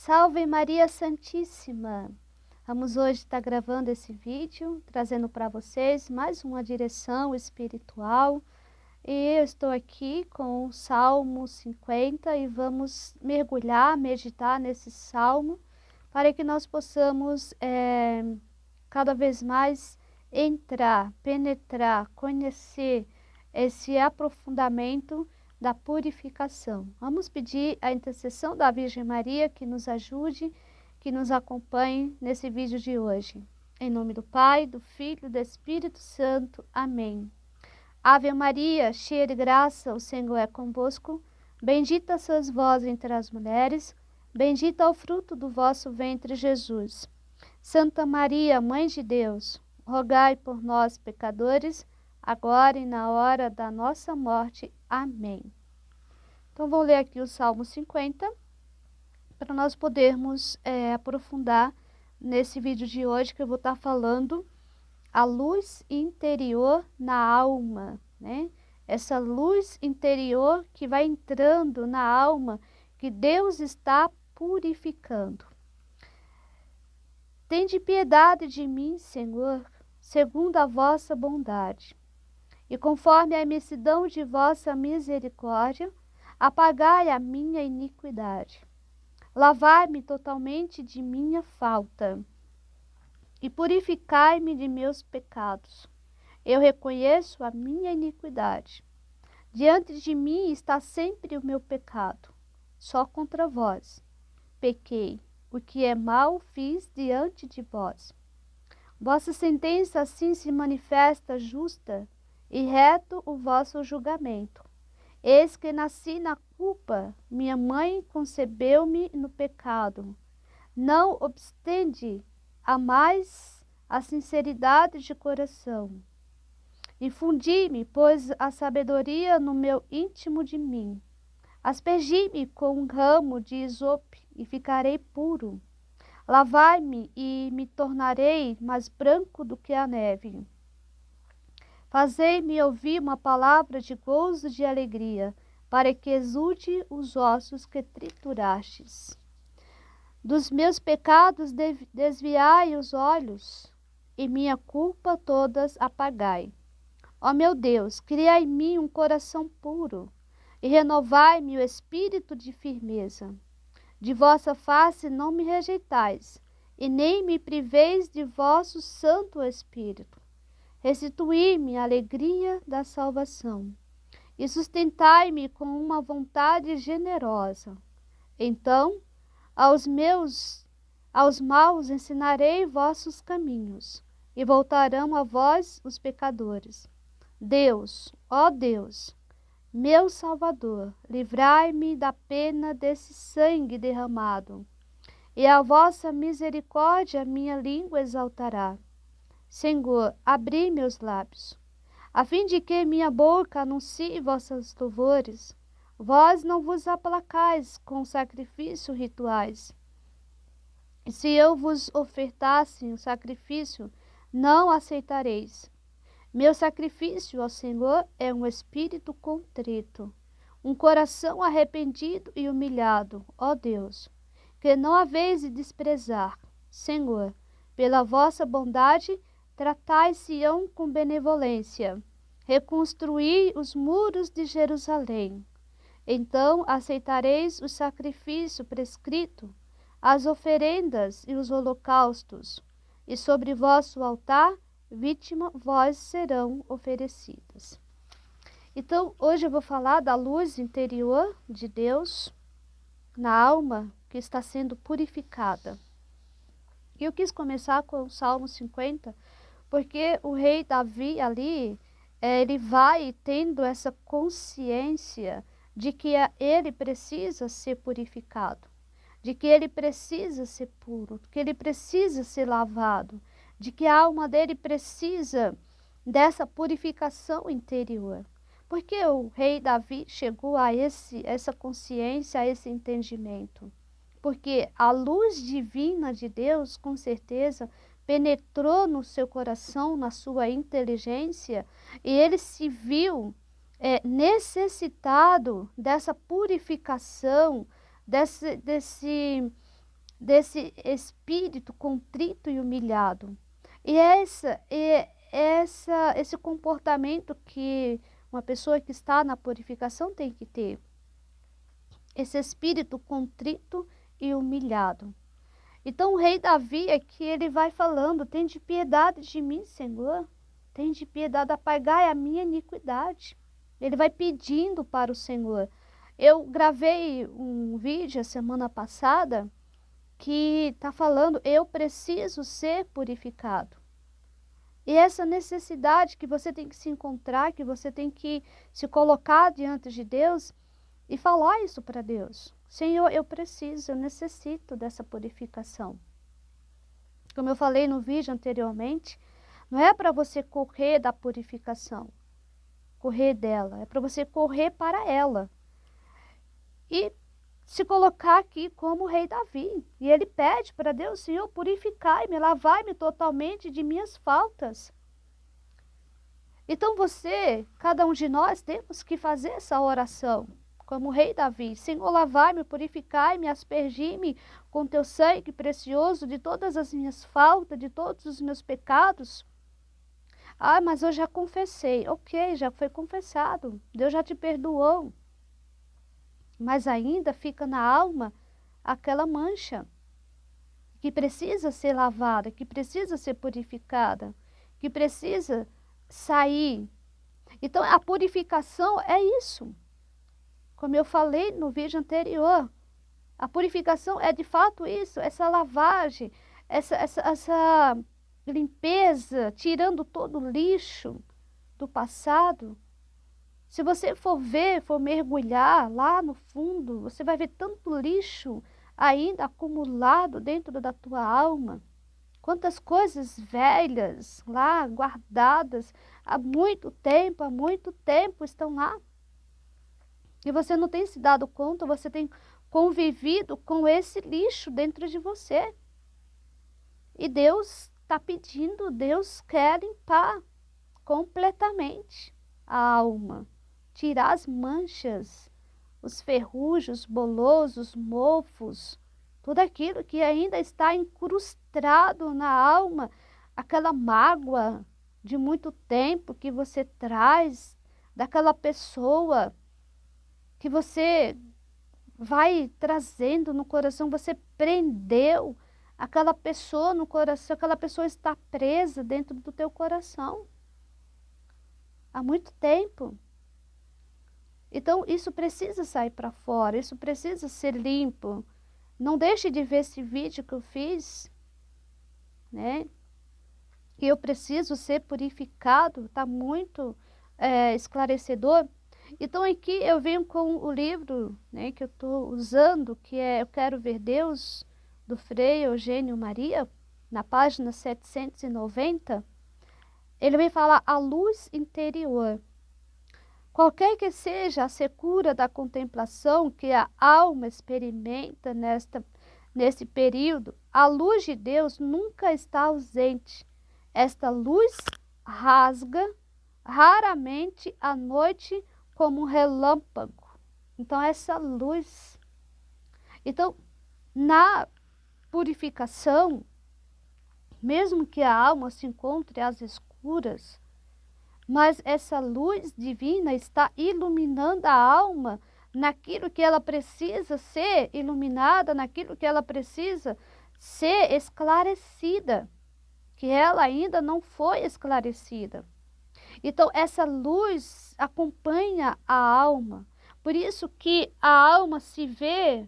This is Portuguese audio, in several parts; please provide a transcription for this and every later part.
Salve Maria Santíssima! Vamos hoje estar gravando esse vídeo, trazendo para vocês mais uma direção espiritual. E eu estou aqui com o Salmo 50 e vamos mergulhar, meditar nesse salmo, para que nós possamos cada vez mais entrar, penetrar, conhecer esse aprofundamento da purificação. Vamos pedir a intercessão da Virgem Maria que nos ajude, que nos acompanhe nesse vídeo de hoje. Em nome do Pai, do Filho e do Espírito Santo. Amém. Ave Maria, cheia de graça, o Senhor é convosco. Bendita sois vós entre as mulheres, bendito é o fruto do vosso ventre, Jesus. Santa Maria, Mãe de Deus, rogai por nós, pecadores, agora e na hora da nossa morte. Amém. Então, vou ler aqui o Salmo 50, para nós podermos aprofundar nesse vídeo de hoje, que eu vou estar falando a luz interior na alma, né? Essa luz interior que vai entrando na alma, que Deus está purificando. Tende piedade de mim, Senhor, segundo a vossa bondade. E conforme a imensidão de vossa misericórdia, apagai a minha iniquidade. Lavai-me totalmente de minha falta e purificai-me de meus pecados. Eu reconheço a minha iniquidade. Diante de mim está sempre o meu pecado. Só contra vós pequei, o que é mal fiz diante de vós. Vossa sentença assim se manifesta justa, e reto o vosso julgamento. Eis que nasci na culpa, minha mãe concebeu-me no pecado. Não obstante, amais a sinceridade de coração. Infundi-me, pois, a sabedoria no meu íntimo de mim. Aspergi-me com um ramo de isope e ficarei puro. Lavai-me e me tornarei mais branco do que a neve. Fazei-me ouvir uma palavra de gozo e de alegria, para que exulte os ossos que triturastes. Dos meus pecados desviai os olhos, e minha culpa todas apagai. Ó meu Deus, criai em mim um coração puro, e renovai-me o espírito de firmeza. De vossa face não me rejeitais, e nem me priveis de vosso Santo Espírito. Restituí-me a alegria da salvação, e sustentai-me com uma vontade generosa. Então, aos maus ensinarei vossos caminhos, e voltarão a vós os pecadores. Deus, ó Deus, meu Salvador, livrai-me da pena desse sangue derramado, e a vossa misericórdia minha língua exaltará. Senhor, abri meus lábios, a fim de que minha boca anuncie vossos louvores. Vós não vos aplacais com sacrifícios rituais. E se eu vos ofertasse um sacrifício, não aceitareis. Meu sacrifício ao Senhor é um espírito contrito, um coração arrependido e humilhado, ó Deus, que não haveis de desprezar. Senhor, pela vossa bondade, tratai Sião com benevolência, reconstruí os muros de Jerusalém. Então aceitareis o sacrifício prescrito, as oferendas e os holocaustos, e sobre vosso altar vítima vós serão oferecidas. Então, hoje eu vou falar da luz interior de Deus na alma que está sendo purificada. E eu quis começar com o Salmo 50, porque o rei Davi ali, ele vai tendo essa consciência de que ele precisa ser purificado, de que ele precisa ser puro, que ele precisa ser lavado, de que a alma dele precisa dessa purificação interior. Porque o rei Davi chegou a essa consciência, a esse entendimento? Porque a luz divina de Deus, com certeza, penetrou no seu coração, na sua inteligência, e ele se viu necessitado dessa purificação, desse desse espírito contrito e humilhado. E esse comportamento que uma pessoa que está na purificação tem que ter. Esse espírito contrito e humilhado. Então o rei Davi aqui, ele vai falando, tende piedade de mim, Senhor. Tende piedade, apagai a minha iniquidade. Ele vai pedindo para o Senhor. Eu gravei um vídeo a semana passada que está falando, eu preciso ser purificado. E essa necessidade que você tem que se encontrar, que você tem que se colocar diante de Deus e falar isso para Deus. Senhor, eu preciso, eu necessito dessa purificação. Como eu falei no vídeo anteriormente, não é para você correr da purificação, correr dela, é para você correr para ela. E se colocar aqui como o rei Davi. E ele pede para Deus, Senhor, purificai-me, lavai-me totalmente de minhas faltas. Então você, cada um de nós, temos que fazer essa oração, como o rei Davi. Senhor, lavai-me, purificai-me, aspergi-me com teu sangue precioso de todas as minhas faltas, de todos os meus pecados. Ah, mas eu já confessei. Ok, já foi confessado. Deus já te perdoou. Mas ainda fica na alma aquela mancha que precisa ser lavada, que precisa ser purificada, que precisa sair. Então, a purificação é isso. Como eu falei no vídeo anterior, a purificação é de fato isso, essa lavagem, essa limpeza, tirando todo o lixo do passado. Se você for ver, for mergulhar lá no fundo, você vai ver tanto lixo ainda acumulado dentro da tua alma. Quantas coisas velhas lá guardadas há muito tempo estão lá. E você não tem se dado conta, você tem convivido com esse lixo dentro de você. E Deus está pedindo, Deus quer limpar completamente a alma. Tirar as manchas, os ferrujos, bolosos, mofos, tudo aquilo que ainda está incrustado na alma, aquela mágoa de muito tempo que você traz daquela pessoa que você vai trazendo no coração, você prendeu aquela pessoa no coração, aquela pessoa está presa dentro do teu coração há muito tempo. Então, isso precisa sair para fora, isso precisa ser limpo. Não deixe de ver esse vídeo que eu fiz, né? Que eu preciso ser purificado, está muito esclarecedor. Então, aqui eu venho com o livro, né, que eu estou usando, que é Eu Quero Ver Deus, do Frei Eugênio Maria, na página 790. Ele vem falar a luz interior. Qualquer que seja a secura da contemplação que a alma experimenta nesse período, a luz de Deus nunca está ausente. Esta luz rasga raramente à noite como um relâmpago. Então, essa luz. Então, na purificação, mesmo que a alma se encontre às escuras, mas essa luz divina está iluminando a alma naquilo que ela precisa ser iluminada, naquilo que ela precisa ser esclarecida, que ela ainda não foi esclarecida. Então, essa luz acompanha a alma. Por isso que a alma se vê,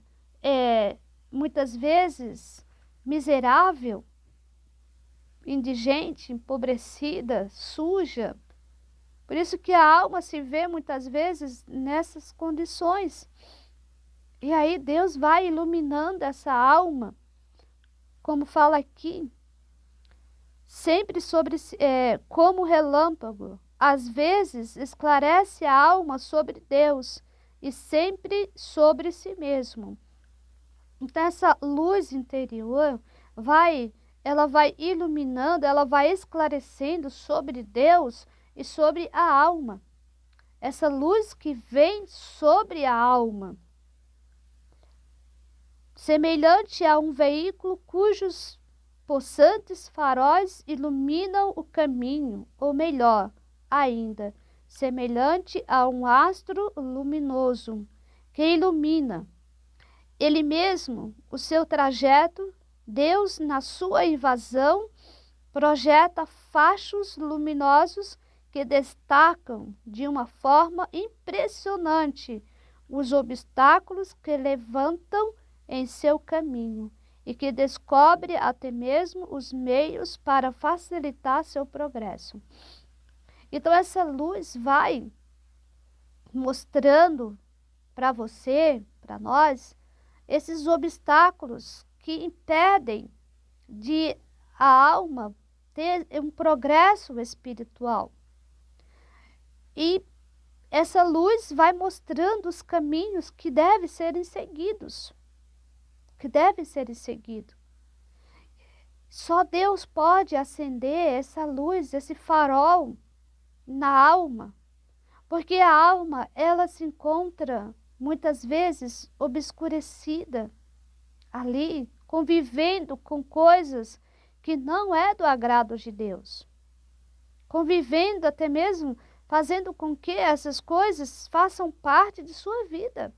muitas vezes, miserável, indigente, empobrecida, suja. Por isso que a alma se vê muitas vezes nessas condições. E aí Deus vai iluminando essa alma, como fala aqui, sempre como relâmpago. Às vezes esclarece a alma sobre Deus e sempre sobre si mesmo. Então essa luz interior ela vai iluminando, ela vai esclarecendo sobre Deus e sobre a alma. Essa luz que vem sobre a alma. semelhante a um veículo cujos possantes faróis iluminam o caminho, ou melhor ainda, semelhante a um astro luminoso que ilumina ele mesmo o seu trajeto. Deus, na sua invasão, projeta fachos luminosos que destacam de uma forma impressionante os obstáculos que levantam em seu caminho e que descobre até mesmo os meios para facilitar seu progresso. Então essa luz vai mostrando para você, para nós, esses obstáculos que impedem de a alma ter um progresso espiritual. E essa luz vai mostrando os caminhos que devem ser seguidos. Só Deus pode acender essa luz, esse farol na alma, porque a alma, ela se encontra muitas vezes obscurecida ali, convivendo com coisas que não é do agrado de Deus. Convivendo até mesmo, fazendo com que essas coisas façam parte de sua vida.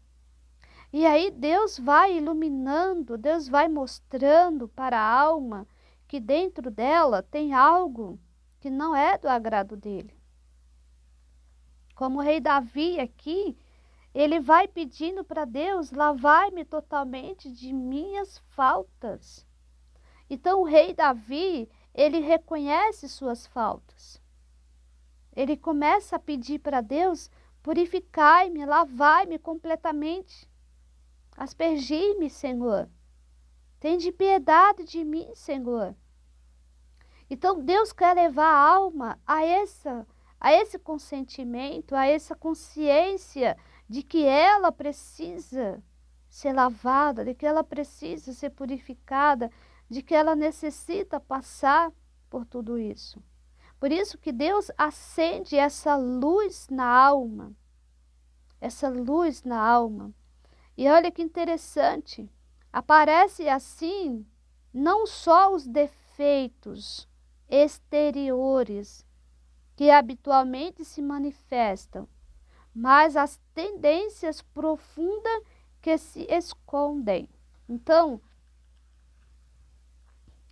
E aí Deus vai iluminando, Deus vai mostrando para a alma que dentro dela tem algo que não é do agrado dele. Como o rei Davi aqui, ele vai pedindo para Deus: lavai-me totalmente de minhas faltas. Então o rei Davi, ele reconhece suas faltas. Ele começa a pedir para Deus: purificai-me, lavai-me completamente. Aspergi-me, Senhor. Tende piedade de mim, Senhor. Então Deus quer levar a alma a esse consentimento, a essa consciência de que ela precisa ser lavada, de que ela precisa ser purificada, de que ela necessita passar por tudo isso. Por isso que Deus acende essa luz na alma. Essa luz na alma. E olha que interessante, aparece assim não só os defeitos exteriores que habitualmente se manifestam, mas as tendências profundas que se escondem. Então,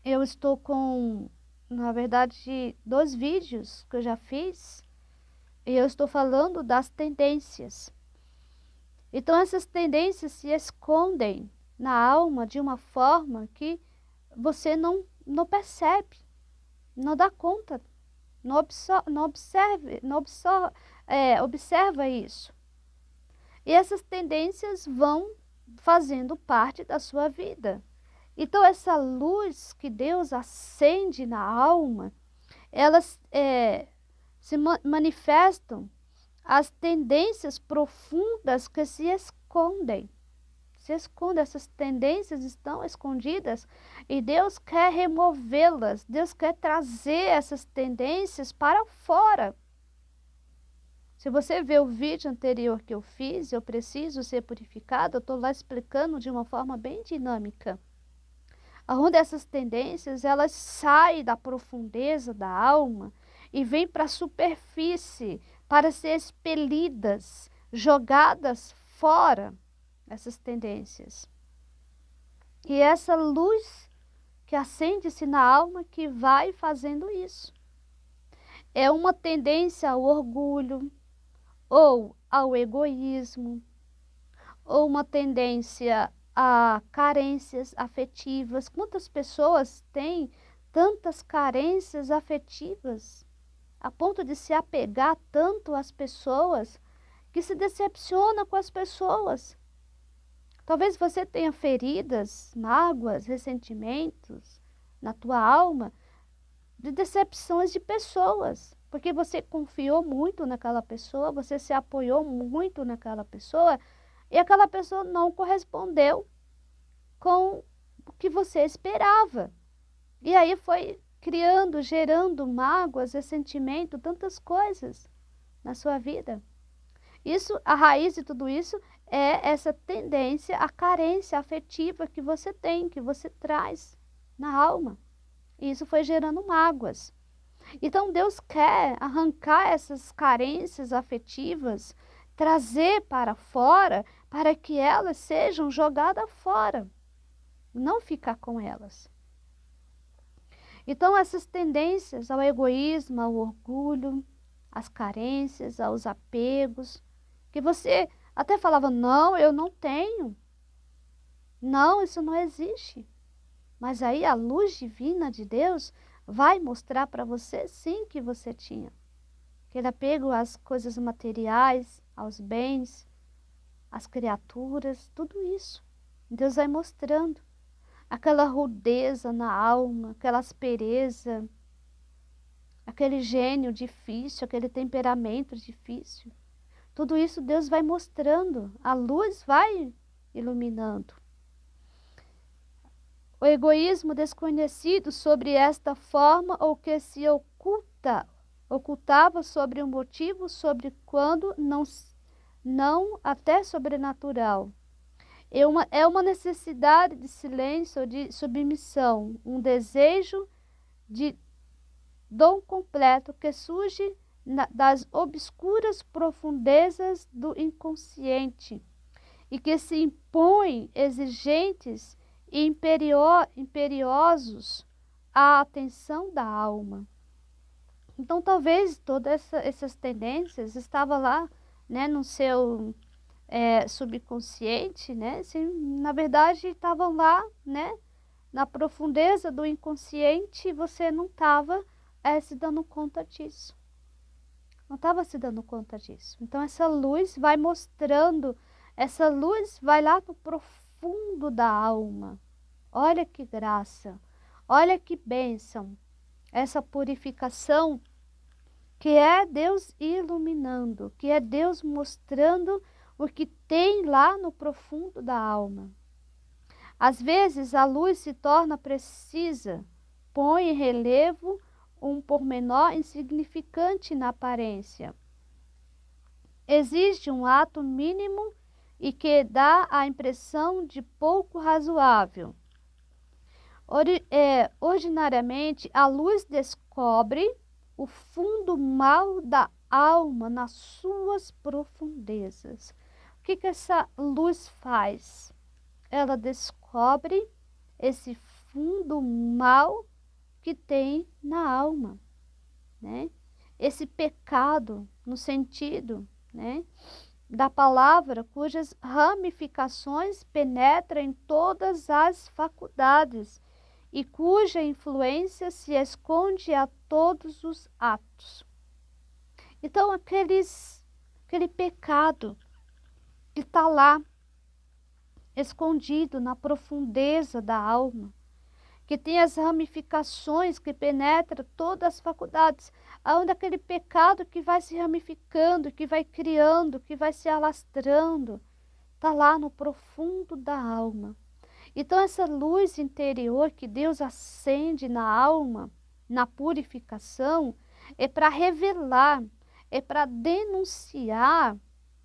eu estou com, na verdade, 2 vídeos que eu já fiz, e eu estou falando das tendências. Então, essas tendências se escondem na alma de uma forma que você não percebe, não dá conta, observa isso. E essas tendências vão fazendo parte da sua vida. Então, essa luz que Deus acende na alma, elas se manifestam as tendências profundas que se escondem. Essas tendências estão escondidas e Deus quer removê-las. Deus quer trazer essas tendências para fora. Se você ver o vídeo anterior que eu fiz, eu preciso ser purificado, eu estou lá explicando de uma forma bem dinâmica. Onde essas tendências, elas saem da profundeza da alma e vêm para a superfície para ser expelidas, jogadas fora, essas tendências. E essa luz que acende-se na alma que vai fazendo isso. É uma tendência ao orgulho, ou ao egoísmo, ou uma tendência a carências afetivas. Quantas pessoas têm tantas carências afetivas, a ponto de se apegar tanto às pessoas, que se decepciona com as pessoas? Talvez você tenha feridas, mágoas, ressentimentos na tua alma, de decepções de pessoas, porque você confiou muito naquela pessoa, você se apoiou muito naquela pessoa, e aquela pessoa não correspondeu com o que você esperava. E aí foi criando, gerando mágoas, ressentimento, tantas coisas na sua vida. Isso, a raiz de tudo isso é essa tendência à carência afetiva que você tem, que você traz na alma. E isso foi gerando mágoas. Então Deus quer arrancar essas carências afetivas, trazer para fora, para que elas sejam jogadas fora, não ficar com elas. Então essas tendências ao egoísmo, ao orgulho, às carências, aos apegos, que você até falava, não, eu não tenho. Não, isso não existe. Mas aí a luz divina de Deus vai mostrar para você sim que você tinha. Aquele apego às coisas materiais, aos bens, às criaturas, tudo isso. Deus vai mostrando. Aquela rudeza na alma, aquela aspereza, aquele gênio difícil, aquele temperamento difícil. Tudo isso Deus vai mostrando, a luz vai iluminando. O egoísmo desconhecido sobre esta forma ou que se ocultava sobre um motivo, sobre quando não até sobrenatural. É uma necessidade de silêncio, de submissão, um desejo de dom completo que surge das obscuras profundezas do inconsciente e que se impõe exigentes e imperiosos à atenção da alma. Então, talvez todas essas tendências estavam lá, né, no seu subconsciente, né, assim, na verdade estavam lá, né, na profundeza do inconsciente, e você não estava se dando conta disso. Não estava se dando conta disso. Então, essa luz vai mostrando, essa luz vai lá no profundo da alma. Olha que graça, olha que bênção, essa purificação que é Deus iluminando, que é Deus mostrando o que tem lá no profundo da alma. Às vezes a luz se torna precisa, põe em relevo um pormenor insignificante na aparência. Existe um ato mínimo e que dá a impressão de pouco razoável. Ordinariamente, a luz descobre o fundo mal da alma nas suas profundezas. O que essa luz faz? Ela descobre esse fundo mal que tem na alma, né? Esse pecado no sentido, né, da palavra, cujas ramificações penetram em todas as faculdades e cuja influência se esconde a todos os atos. Então, aquele pecado que está lá, escondido na profundeza da alma, que tem as ramificações que penetram todas as faculdades, onde aquele pecado que vai se ramificando, que vai criando, que vai se alastrando, está lá no profundo da alma. Então essa luz interior que Deus acende na alma, na purificação, é para revelar, é para denunciar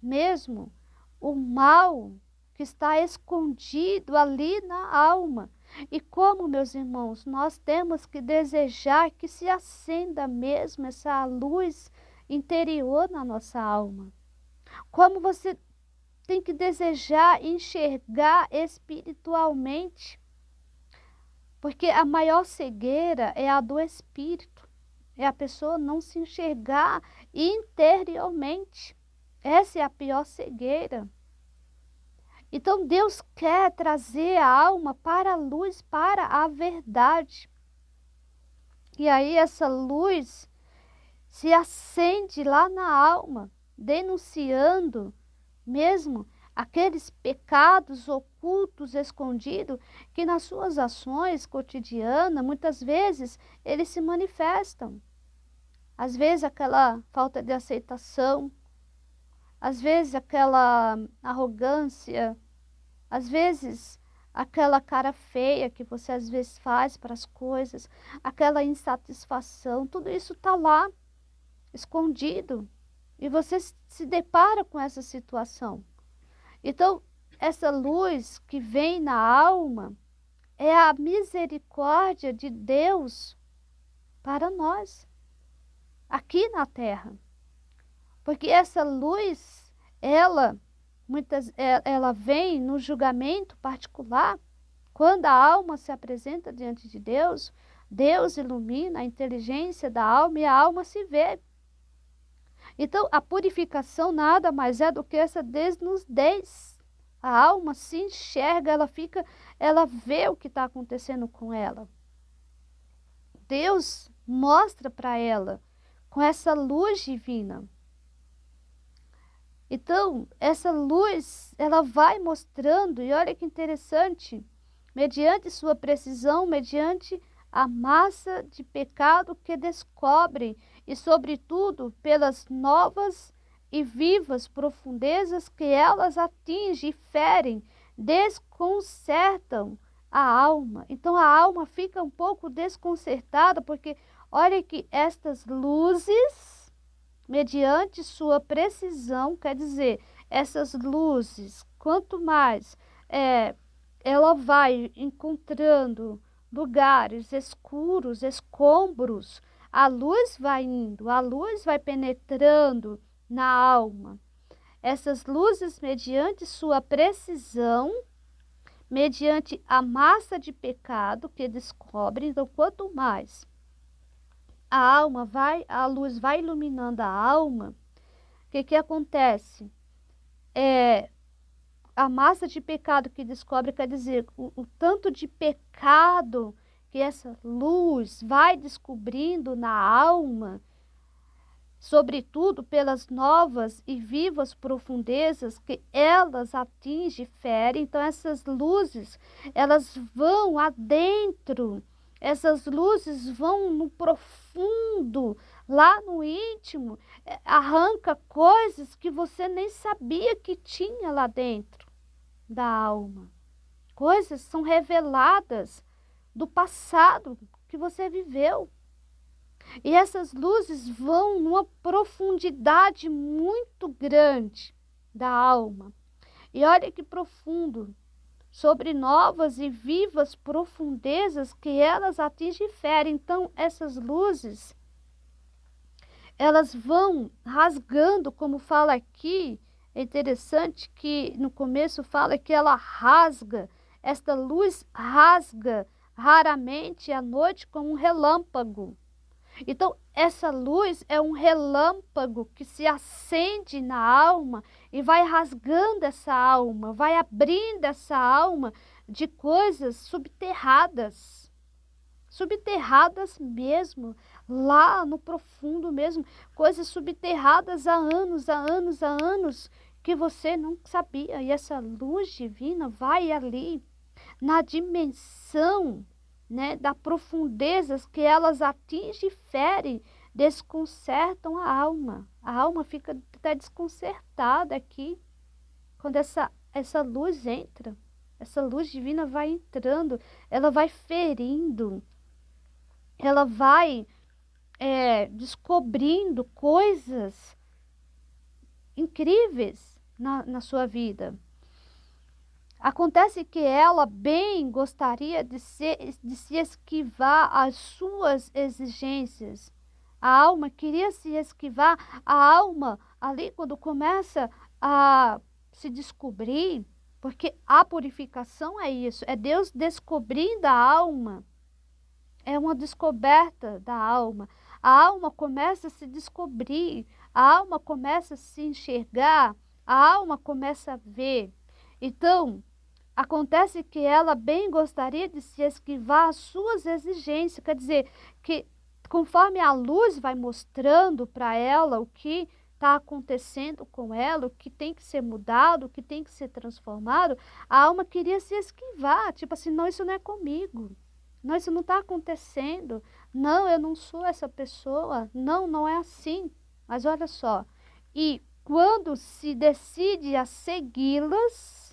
mesmo o mal que está escondido ali na alma. E como, meus irmãos, nós temos que desejar que se acenda mesmo essa luz interior na nossa alma. Como você tem que desejar enxergar espiritualmente. Porque a maior cegueira é a do espírito. É a pessoa não se enxergar interiormente. Essa é a pior cegueira. Então Deus quer trazer a alma para a luz, para a verdade. E aí essa luz se acende lá na alma, denunciando mesmo aqueles pecados ocultos, escondidos, que nas suas ações cotidianas, muitas vezes, eles se manifestam. Às vezes aquela falta de aceitação, às vezes aquela arrogância, às vezes aquela cara feia que você às vezes faz para as coisas, aquela insatisfação, tudo isso está lá, escondido. E você se depara com essa situação. Então, essa luz que vem na alma é a misericórdia de Deus para nós, aqui na terra. Porque essa luz, ela vem no julgamento particular. Quando a alma se apresenta diante de Deus, Deus ilumina a inteligência da alma e a alma se vê. Então, a purificação nada mais é do que essa desnudez. A alma se enxerga, ela vê o que está acontecendo com ela. Deus mostra para ela com essa luz divina. Então, essa luz, ela vai mostrando, e olha que interessante, mediante sua precisão, mediante a massa de pecado que descobre, e sobretudo pelas novas e vivas profundezas que elas atingem e ferem, desconcertam a alma. Então a alma fica um pouco desconcertada, porque olha que estas luzes, mediante sua precisão, quer dizer, essas luzes, quanto mais ela vai encontrando lugares escuros, escombros, a luz vai indo, a luz vai penetrando na alma. Essas luzes, mediante sua precisão, mediante a massa de pecado que descobre, então quanto mais a luz vai iluminando a alma, o que acontece? A massa de pecado que descobre, quer dizer, o tanto de pecado que essa luz vai descobrindo na alma, sobretudo pelas novas e vivas profundezas que elas atingem e ferem. Então essas luzes, elas vão adentro, essas luzes vão no profundo, lá no íntimo, arranca coisas que você nem sabia que tinha lá dentro da alma. Coisas são reveladas do passado que você viveu. E essas luzes vão numa profundidade muito grande da alma. E olha que profundo, sobre novas e vivas profundezas que elas atingem e ferem. Então, essas luzes, elas vão rasgando, como fala aqui. É interessante que no começo fala que ela rasga, esta luz rasga raramente à noite como um relâmpago. Então, essa luz é um relâmpago que se acende na alma e vai rasgando essa alma, vai abrindo essa alma de coisas subterradas. Subterradas mesmo, lá no profundo mesmo, coisas subterradas há anos, há anos, há anos, que você não sabia. E essa luz divina vai ali, na dimensão, né, da profundezas que elas atingem e ferem, desconcertam a alma. A alma fica até desconcertada aqui, quando essa luz entra. Essa luz divina vai entrando, ela vai ferindo, ela vai descobrindo coisas incríveis na sua vida. Acontece que ela bem gostaria de se esquivar às suas exigências. A alma queria se esquivar. A alma, ali quando começa a se descobrir, porque a purificação é isso, é Deus descobrindo a alma. É uma descoberta da alma. A alma começa a se descobrir, a alma começa a se enxergar, a alma começa a ver. Então, acontece que ela bem gostaria de se esquivar às suas exigências, quer dizer, que conforme a luz vai mostrando para ela o que está acontecendo com ela, o que tem que ser mudado, o que tem que ser transformado, a alma queria se esquivar, tipo assim, não, isso não é comigo, não, isso não está acontecendo, não, eu não sou essa pessoa, não, não é assim. Mas olha só, e quando se decide a segui-las,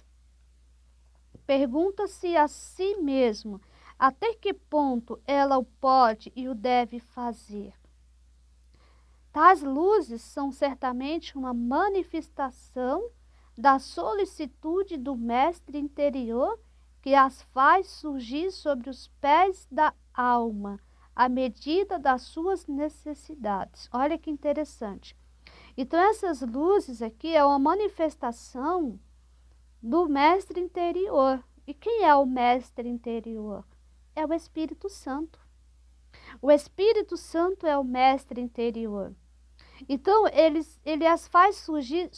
pergunta-se a si mesmo até que ponto ela o pode e o deve fazer. Tais luzes são certamente uma manifestação da solicitude do mestre interior que as faz surgir sobre os pés da alma, à medida das suas necessidades. Olha que interessante. Então, essas luzes aqui é uma manifestação do mestre interior. E quem é o mestre interior? É o Espírito Santo. O Espírito Santo é o mestre interior. Então, ele as faz surgir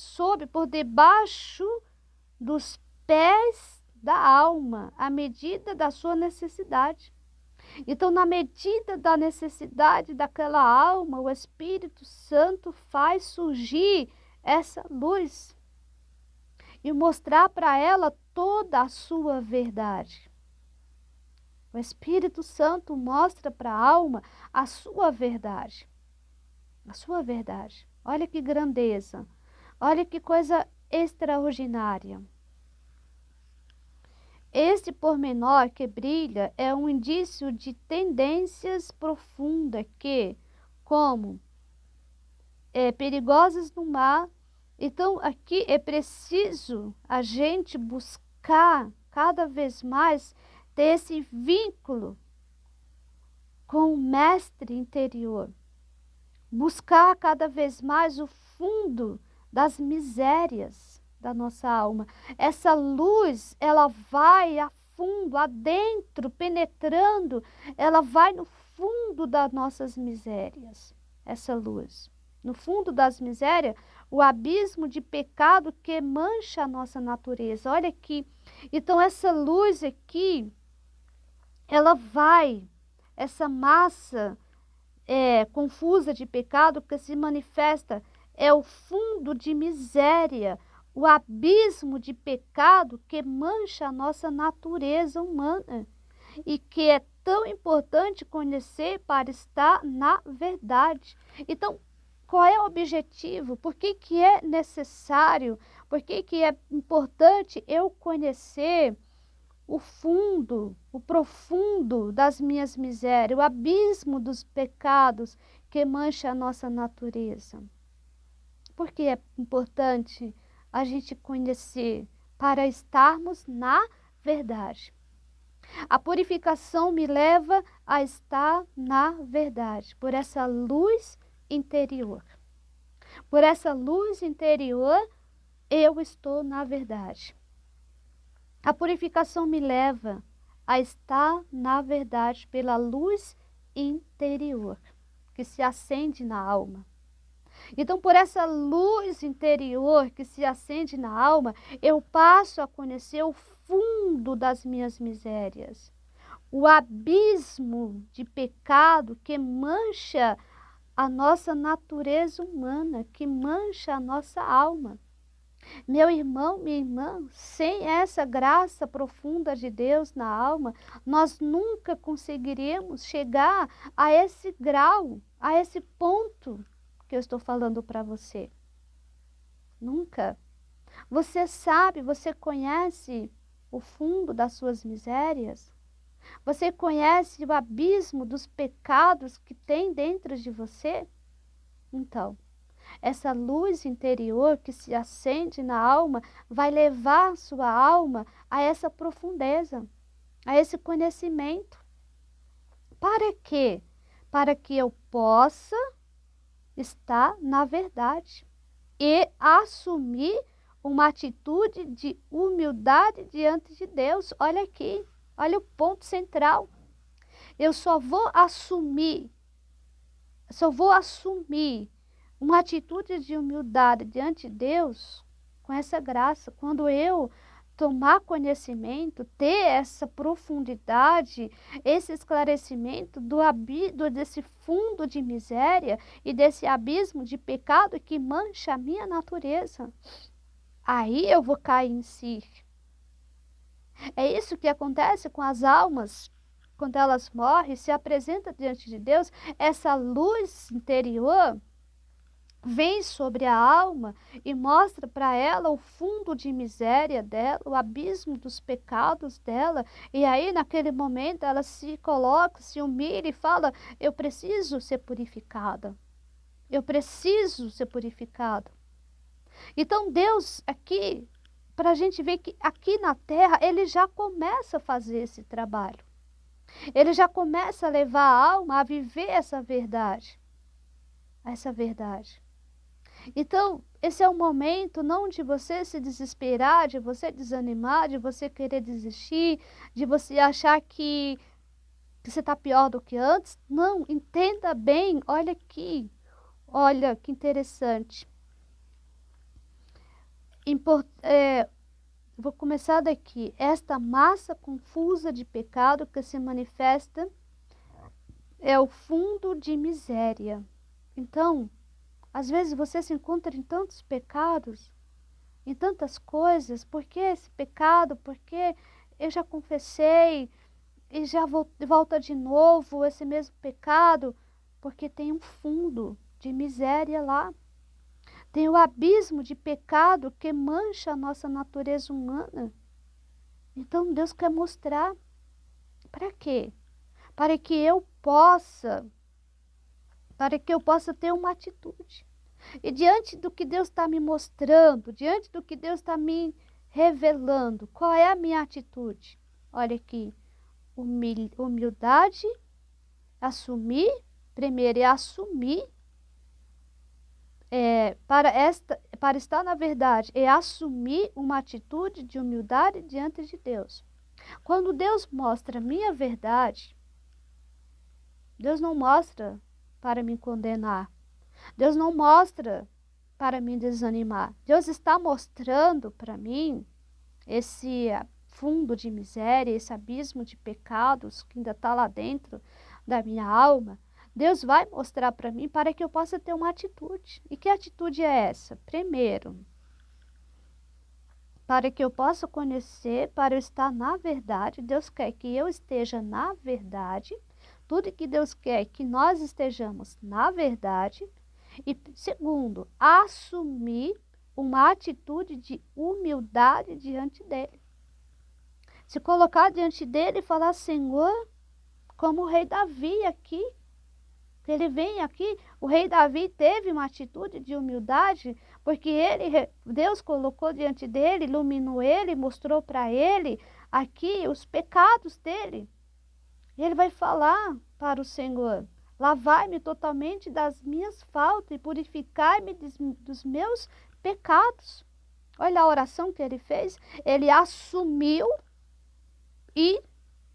por debaixo dos pés da alma, à medida da sua necessidade. Então, na medida da necessidade daquela alma, o Espírito Santo faz surgir essa luz e mostrar para ela toda a sua verdade. O Espírito Santo mostra para a alma a sua verdade. A sua verdade. Olha que grandeza. Olha que coisa extraordinária. Este pormenor que brilha é um indício de tendências profundas que, como perigosas no mar, então aqui é preciso a gente buscar cada vez mais ter esse vínculo com o mestre interior. Buscar cada vez mais o fundo das misérias da nossa alma. Essa luz, ela vai a fundo, adentro, penetrando, ela vai no fundo das nossas misérias. Essa luz. No fundo das misérias, o abismo de pecado que mancha a nossa natureza. Olha aqui. Então, essa luz aqui, ela vai, essa massa confusa de pecado que se manifesta, é o fundo de miséria, o abismo de pecado que mancha a nossa natureza humana e que é tão importante conhecer para estar na verdade. Então, qual é o objetivo? Por que que é necessário? Por que que é importante eu conhecer o fundo, o profundo das minhas misérias, o abismo dos pecados que mancha a nossa natureza? Por que é importante a gente conhecer para estarmos na verdade? A purificação me leva a estar na verdade, por essa luz interior. Por essa luz interior, eu estou na verdade. A purificação me leva a estar na verdade pela luz interior, que se acende na alma. Então, por essa luz interior que se acende na alma, eu passo a conhecer o fundo das minhas misérias, o abismo de pecado que mancha a nossa natureza humana, que mancha a nossa alma. Meu irmão, minha irmã, sem essa graça profunda de Deus na alma, nós nunca conseguiremos chegar a esse grau, a esse ponto que eu estou falando para você. Nunca. Você sabe, você conhece o fundo das suas misérias? Você conhece o abismo dos pecados que tem dentro de você? Então, essa luz interior que se acende na alma vai levar sua alma a essa profundeza, a esse conhecimento. Para quê? Para que eu possa estar na verdade e assumir uma atitude de humildade diante de Deus. Olha aqui, olha o ponto central. Eu só vou assumir uma atitude de humildade diante de Deus com essa graça, quando eu tomar conhecimento, ter essa profundidade, esse esclarecimento desse fundo de miséria e desse abismo de pecado que mancha a minha natureza. Aí eu vou cair em si. É isso que acontece com as almas quando elas morrem, se apresentam diante de Deus, essa luz interior vem sobre a alma e mostra para ela o fundo de miséria dela, o abismo dos pecados dela. E aí, naquele momento, ela se coloca, se humilha e fala: eu preciso ser purificada. Eu preciso ser purificada. Então Deus aqui, para a gente ver que aqui na terra, Ele já começa a fazer esse trabalho. Ele já começa a levar a alma a viver essa verdade. Essa verdade. Então, esse é o momento não de você se desesperar, de você desanimar, de você querer desistir, de você achar que você está pior do que antes. Não, entenda bem, olha aqui, olha que interessante. Vou começar daqui. Esta massa confusa de pecado que se manifesta é o fundo de miséria. Então, às vezes você se encontra em tantos pecados, em tantas coisas. Por que esse pecado? Porque eu já confessei e já volta de novo esse mesmo pecado. Porque tem um fundo de miséria lá. Tem o abismo de pecado que mancha a nossa natureza humana. Então Deus quer mostrar. Para quê? Para que eu possa ter uma atitude. E diante do que Deus está me mostrando, diante do que Deus está me revelando, qual é a minha atitude? Olha aqui, humildade, assumir, primeiro é assumir, para estar na verdade, é assumir uma atitude de humildade diante de Deus. Quando Deus mostra a minha verdade, Deus não mostra para me condenar. Deus não mostra para me desanimar. Deus está mostrando para mim esse fundo de miséria, esse abismo de pecados que ainda está lá dentro da minha alma. Deus vai mostrar para mim para que eu possa ter uma atitude. E que atitude é essa? Primeiro, para que eu possa conhecer, para eu estar na verdade. Deus quer que eu esteja na verdade. Tudo que Deus quer é que nós estejamos na verdade. E segundo, assumir uma atitude de humildade diante dele. Se colocar diante dele e falar, Senhor, como o rei Davi aqui, ele vem aqui, o rei Davi teve uma atitude de humildade, porque Deus colocou diante dele, iluminou ele, mostrou para ele aqui os pecados dele. E ele vai falar para o Senhor, lavai-me totalmente das minhas faltas e purificai-me dos meus pecados. Olha a oração que ele fez. Ele assumiu e,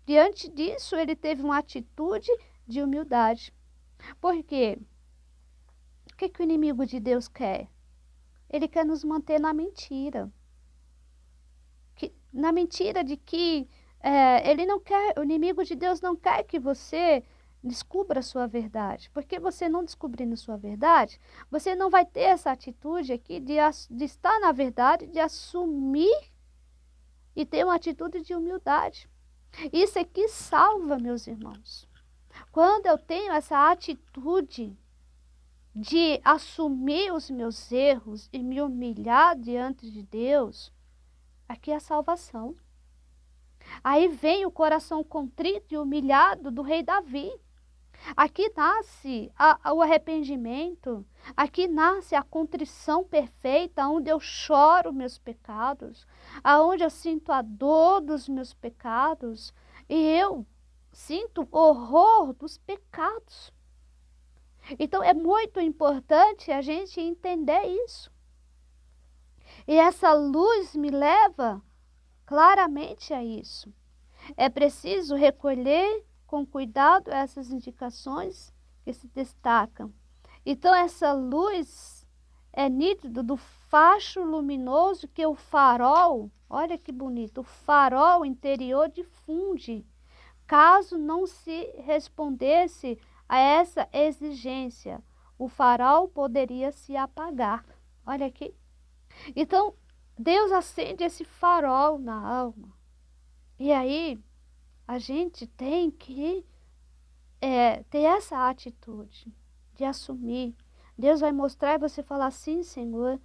diante disso, ele teve uma atitude de humildade. Por quê? O que o inimigo de Deus quer? Ele quer nos manter na mentira. Na mentira de que ele não quer, o inimigo de Deus não quer que você descubra a sua verdade. Porque você não descobrindo sua verdade, você não vai ter essa atitude aqui de estar na verdade, de assumir e ter uma atitude de humildade. Isso aqui salva, meus irmãos. Quando eu tenho essa atitude de assumir os meus erros e me humilhar diante de Deus, aqui é a salvação. Aí vem o coração contrito e humilhado do rei Davi. Aqui nasce o arrependimento, aqui nasce a contrição perfeita, onde eu choro meus pecados, aonde eu sinto a dor dos meus pecados, e eu sinto horror dos pecados. Então é muito importante a gente entender isso. E essa luz me leva claramente a isso. É preciso recolher com cuidado essas indicações que se destacam. Então essa luz é nítida do facho luminoso que o farol, olha que bonito, o farol interior difunde. Caso não se respondesse a essa exigência, o farol poderia se apagar. Olha aqui. Então, Deus acende esse farol na alma. E aí, a gente tem que ter essa atitude de assumir. Deus vai mostrar e você falar assim, Senhor,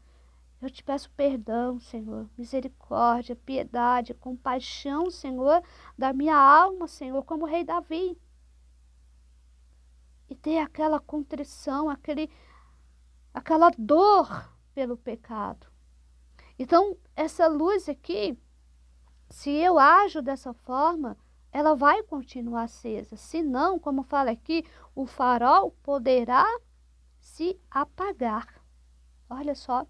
eu te peço perdão, Senhor, misericórdia, piedade, compaixão, Senhor, da minha alma, Senhor, como o rei Davi. E ter aquela contrição, aquela dor pelo pecado. Então, essa luz aqui, se eu ajo dessa forma, ela vai continuar acesa. Se não, como fala aqui, o farol poderá se apagar. Olha só.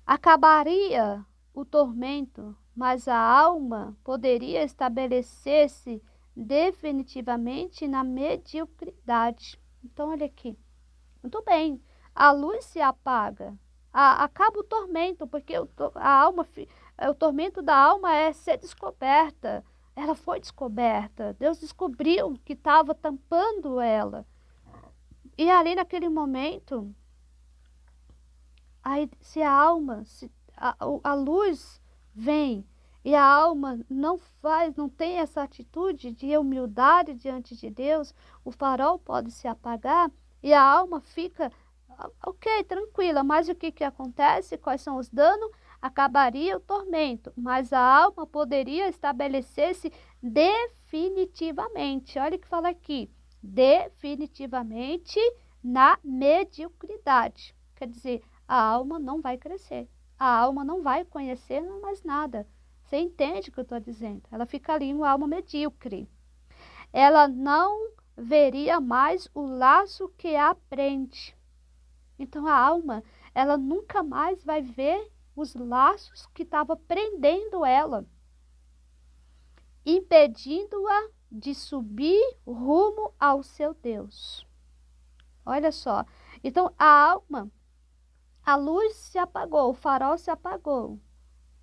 Acabaria o tormento, mas a alma poderia estabelecer-se definitivamente na mediocridade. Então, olha aqui. Muito bem, a luz se apaga, acaba o tormento, porque o tormento da alma é ser descoberta. Ela foi descoberta, Deus descobriu que estava tampando ela. E ali naquele momento, aí se a alma, se a luz vem e a alma não tem essa atitude de humildade diante de Deus, o farol pode se apagar e a alma fica, ok, tranquila, mas o que acontece? Quais são os danos? Acabaria o tormento, mas a alma poderia estabelecer-se definitivamente. Olha o que fala aqui, definitivamente na mediocridade. Quer dizer, a alma não vai crescer, a alma não vai conhecer mais nada. Você entende o que eu estou dizendo? Ela fica ali, uma alma medíocre. Ela não veria mais o laço que a prende. Então a alma, ela nunca mais vai ver os laços que estavam prendendo ela, impedindo-a de subir rumo ao seu Deus. Olha só. Então a alma, a luz se apagou, o farol se apagou.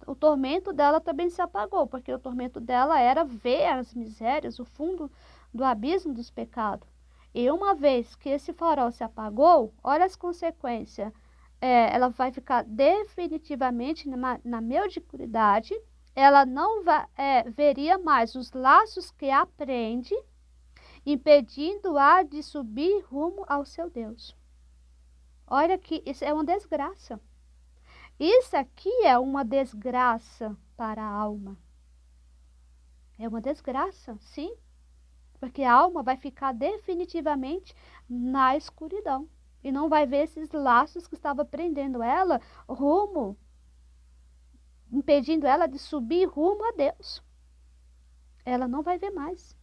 O tormento dela também se apagou, porque o tormento dela era ver as misérias, o fundo do abismo dos pecados. E uma vez que esse farol se apagou, olha as consequências. Ela vai ficar definitivamente na mediocridade, ela não veria mais os laços que a prende, impedindo-a de subir rumo ao seu Deus. Olha que isso é uma desgraça. Isso aqui é uma desgraça para a alma. É uma desgraça, sim. Porque a alma vai ficar definitivamente na escuridão. E não vai ver esses laços que estavam prendendo ela rumo, impedindo ela de subir rumo a Deus. Ela não vai ver mais.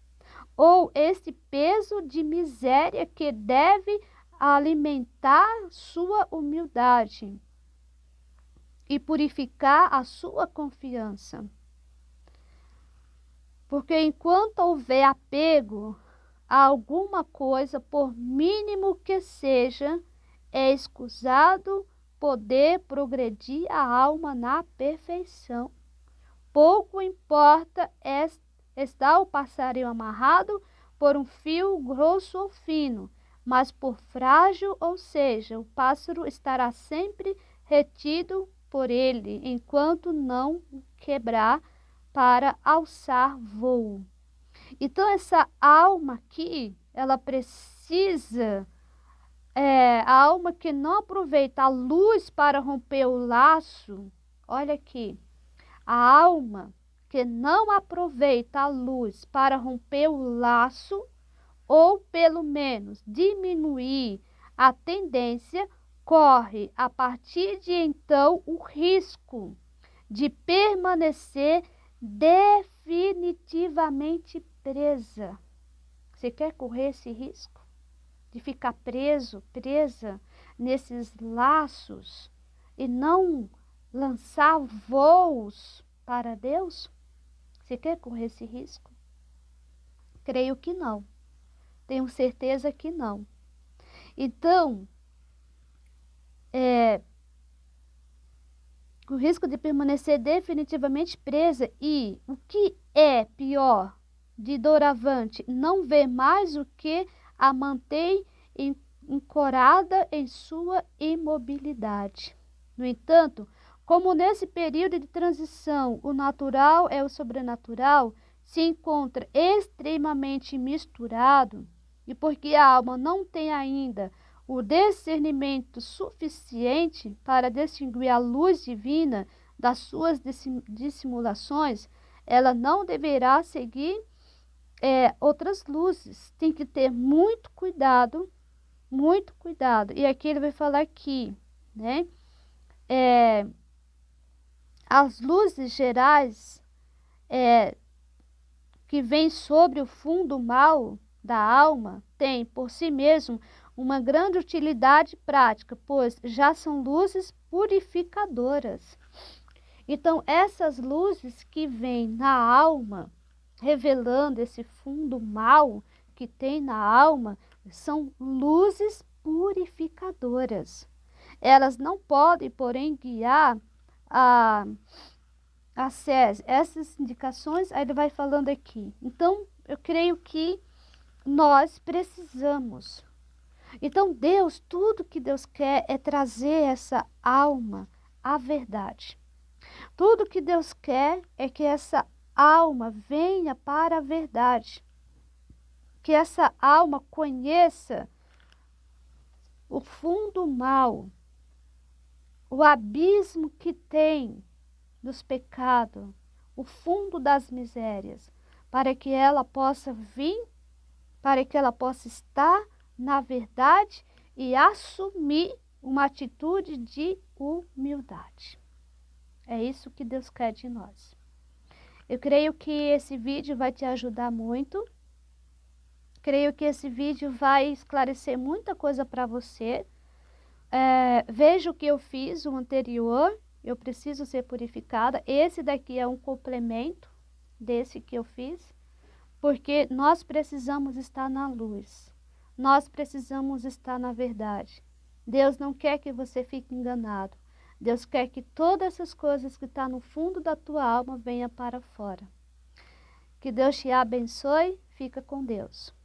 Ou esse peso de miséria que deve alimentar sua humildade e purificar a sua confiança. Porque enquanto houver apego a alguma coisa, por mínimo que seja, é escusado poder progredir a alma na perfeição. Pouco importa está o passarinho amarrado por um fio grosso ou fino, mas por frágil, ou seja, o pássaro estará sempre retido por ele, enquanto não o quebrar para alçar voo. Então, essa alma aqui, ela precisa, a alma que não aproveita a luz para romper o laço, olha aqui, a alma que não aproveita a luz para romper o laço, ou pelo menos diminuir a tendência, corre a partir de então o risco de permanecer definitivamente presa. Você quer correr esse risco de ficar presa nesses laços e não lançar voos para Deus? Você quer correr esse risco? Creio que não. Tenho certeza que não. Então, o risco de permanecer definitivamente presa e, o que é pior, de doravante, não ver mais o que a mantém ancorada em sua imobilidade. No entanto, como nesse período de transição o natural é o sobrenatural, se encontra extremamente misturado, e porque a alma não tem ainda o discernimento suficiente para distinguir a luz divina das suas dissimulações, ela não deverá seguir outras luzes. Tem que ter muito cuidado, muito cuidado. E aqui ele vai falar aqui, né? as luzes gerais que vêm sobre o fundo mal da alma têm por si mesmo uma grande utilidade prática, pois já são luzes purificadoras. Então, essas luzes que vêm na alma, revelando esse fundo mal que tem na alma, são luzes purificadoras. Elas não podem, porém, guiar a SES. Essas indicações, aí ele vai falando aqui. Então, eu creio que nós precisamos. Então, Deus, tudo que Deus quer é trazer essa alma à verdade. Tudo que Deus quer é que essa alma venha para a verdade. Que essa alma conheça o fundo mal, o abismo que tem dos pecados, o fundo das misérias, para que ela possa vir, para que ela possa estar na verdade e assumir uma atitude de humildade. É isso que Deus quer de nós. Eu creio que esse vídeo vai te ajudar muito. Creio que esse vídeo vai esclarecer muita coisa para você. Veja o que eu fiz, o anterior. Eu preciso ser purificada. Esse daqui é um complemento desse que eu fiz. Porque nós precisamos estar na luz. Nós precisamos estar na verdade. Deus não quer que você fique enganado. Deus quer que todas essas coisas que estão no fundo da tua alma venham para fora. Que Deus te abençoe. Fica com Deus.